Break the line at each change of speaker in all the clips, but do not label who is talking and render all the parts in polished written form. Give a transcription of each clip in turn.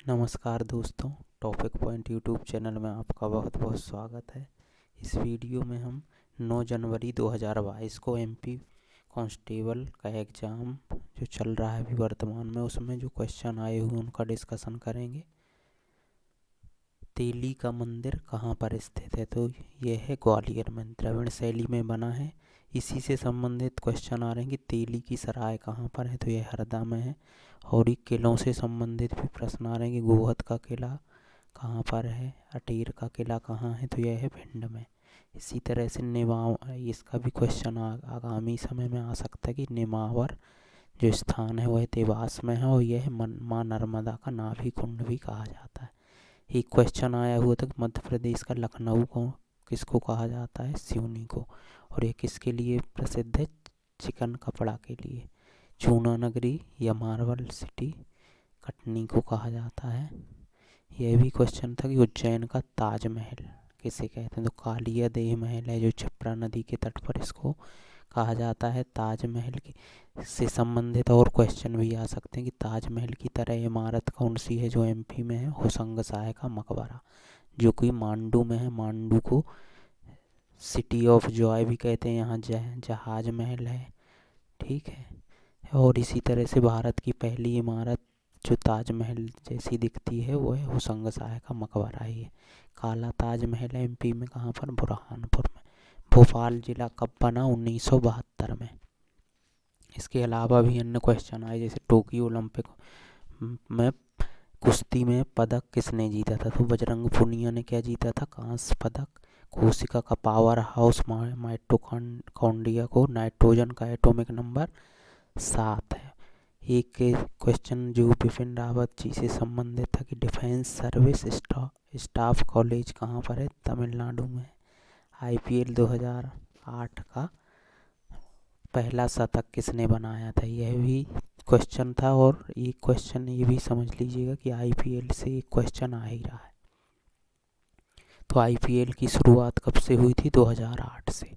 नमस्कार दोस्तों, topic point YouTube channel में आपका बहुत बहुत स्वागत है। इस वीडियो में हम 9 जनवरी 2022 को एमपी कांस्टेबल का एग्ज़ाम जो चल रहा है अभी वर्तमान में, उसमें जो क्वेश्चन आए हुए उनका डिस्कशन करेंगे। तेली का मंदिर कहाँ पर स्थित है? तो यह है ग्वालियर में, द्रविड़ शैली में बना है। इसी से संबंधित क्वेश्चन आ रहे हैं कि तेली की सराय कहाँ पर है? तो यह हरदा में है। और ये किलों से संबंधित भी प्रश्न आ रहे हैं कि गोहद का किला कहाँ पर है, अटेर का किला कहाँ है? तो यह है भिंड में। इसी तरह से इसका भी क्वेश्चन आगामी समय में आ सकता है कि नेमावर जो स्थान है वह देवास में है और यह माँ नर्मदा का नाभि कुंड भी कहा जाता है। एक क्वेश्चन आया हुआ था मध्य प्रदेश का लखनऊ को किसको कहा जाता है? सिवनी को। और ये किसके लिए प्रसिद्ध है? चिकन कपड़ा के लिए। चूना नगरी या मार्बल सिटी कटनी को कहा जाता है। यह भी क्वेश्चन था कि उज्जैन का ताजमहल किसे कहते हैं? तो कालिया देह महल है जो क्षिप्रा नदी के तट पर, इसको कहा जाता है ताजमहल की से संबंधित और क्वेश्चन भी आ सकते हैं कि ताजमहल की तरह इमारत कौन सी है जो एमपी में है? होशंग शाह का मकबरा जो कि मांडू में है। मांडू को सिटी ऑफ जॉय भी कहते हैं, यहाँ जहाज महल है। ठीक है। और इसी तरह से भारत की पहली इमारत जो ताजमहल जैसी दिखती है वो है होशंग शाह का मकबरा ही है। काला ताजमहल एमपी में कहाँ पर? बुरहानपुर में। भोपाल जिला कब बना? 1972 में। इसके अलावा भी अन्य क्वेश्चन आए, जैसे टोक्यो ओलंपिक में कुश्ती में पदक किसने जीता था? तो बजरंग पुनिया ने क्या जीता था? कांस्य पदक। कोशिका का पावर हाउस माइटोकॉन्ड्रिया को नाइट्रोजन का एटॉमिक नंबर 7 है। एक क्वेश्चन जो बिपिन रावत जी से संबंधित था कि डिफेंस सर्विस स्टाफ कॉलेज कहाँ पर है? तमिलनाडु में। आईपीएल 2008 का पहला शतक किसने बनाया था? यह भी क्वेश्चन था। और एक क्वेश्चन ये भी समझ लीजिएगा कि आईपीएल से एक क्वेश्चन आ ही रहा है। तो आईपीएल की शुरुआत कब से हुई थी? 2008 से।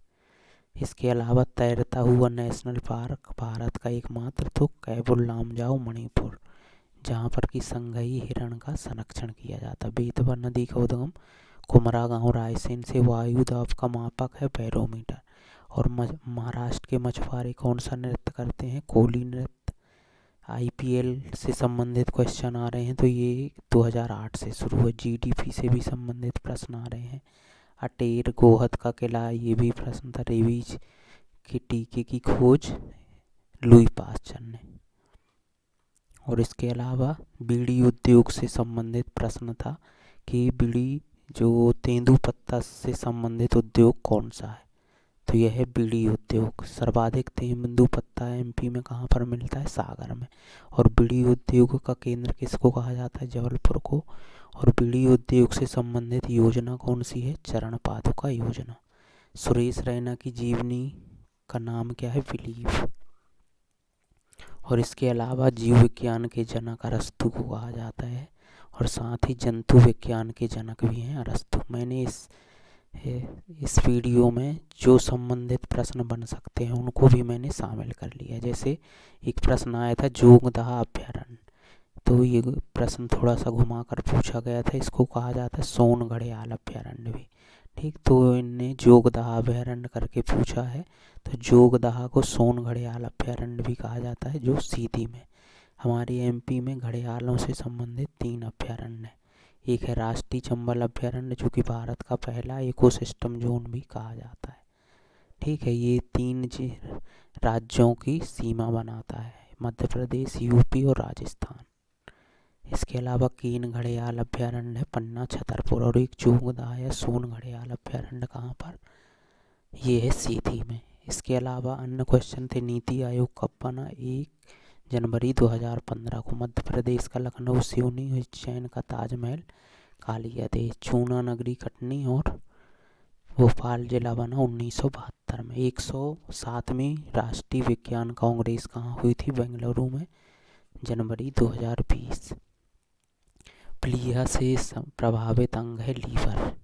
इसके अलावा तैरता हुआ नेशनल पार्क भारत का एकमात्र तो कैबुल लामजाओ मणिपुर, जहाँ पर कि संघई हिरण का संरक्षण किया जाता है। बेतवा नदी का उद्गम कुमरा गांव रायसेन से। वायु दाब का मापक है बैरोमीटर। और महाराष्ट्र के मछुआरे कौन सा नृत्य करते हैं? कोली नृत्य। आईपीएल से संबंधित क्वेश्चन आ रहे हैं तो ये 2008 से शुरू हुआ। जीडीपी से भी संबंधित प्रश्न आ रहे हैं। अटेर गोहद का किला, ये भी प्रश्न था। रेबीज के टीके की खोज लुई पास्चर ने। और इसके अलावा बीड़ी उद्योग से संबंधित प्रश्न था कि बीड़ी जो तेंदुपत्ता से संबंधित उद्योग कौन सा है? तो यह है बीड़ी उद्योग। सर्वाधिक तेंदुपत्ता एमपी में कहाँ पर मिलता है? सागर में। और बीड़ी उद्योग का केंद्र किसको कहा जाता है? जबलपुर को। और बीड़ी उद्योग से संबंधित योजना कौन सी है? चरण पादुका योजना। सुरेश रैना की जीवनी का नाम क्या है? बिलीव। और इसके अलावा जीव विज्ञान के जनक अरस्तु को कहा जाता है। और साथ ही जंतु विज्ञान के जनक भी हैं अरस्तु। मैंने इस वीडियो में जो संबंधित प्रश्न बन सकते हैं उनको भी मैंने शामिल कर लिया। जैसे एक प्रश्न आया था जोगदह अभ्यारण्य, तो ये प्रश्न थोड़ा सा घुमा कर पूछा गया था। इसको कहा जाता है सोन घड़ियाल अभ्यारण्य भी। ठीक, तो इनने जोगदह अभ्यारण्य करके पूछा है। तो जोगदह को सोन घड़ियाल अभ्यारण्य भी कहा जाता है, जो सीधी में। हमारे एमपी में घड़ियालों से संबंधित 3 अभ्यारण्य है। एक है राष्ट्रीय चंबल अभ्यारण्य जो कि भारत का पहला इकोसिस्टम जोन भी कहा जाता है। ठीक है, ये 3 राज्यों की सीमा बनाता है, मध्य प्रदेश, यूपी और राजस्थान। इसके अलावा केन घड़ियाल अभ्यारण्य है पन्ना छतरपुर। और एक जोगदह या सोन घड़ियाल अभ्यारण्य कहाँ पर? ये है सीधी में। इसके अलावा अन्य क्वेश्चन थे, नीति आयोग कब बना? 1 जनवरी 2015 को। मध्य प्रदेश का लखनऊ सिवनी, उज्जैन का ताजमहल कालिया देह, चूना नगरी कटनी और भोपाल जिला बना 1972 में। 107वीं राष्ट्रीय विज्ञान कांग्रेस कहाँ हुई थी? बेंगलुरु में, जनवरी 2020। प्लीहा से प्रभावित अंग है लीवर।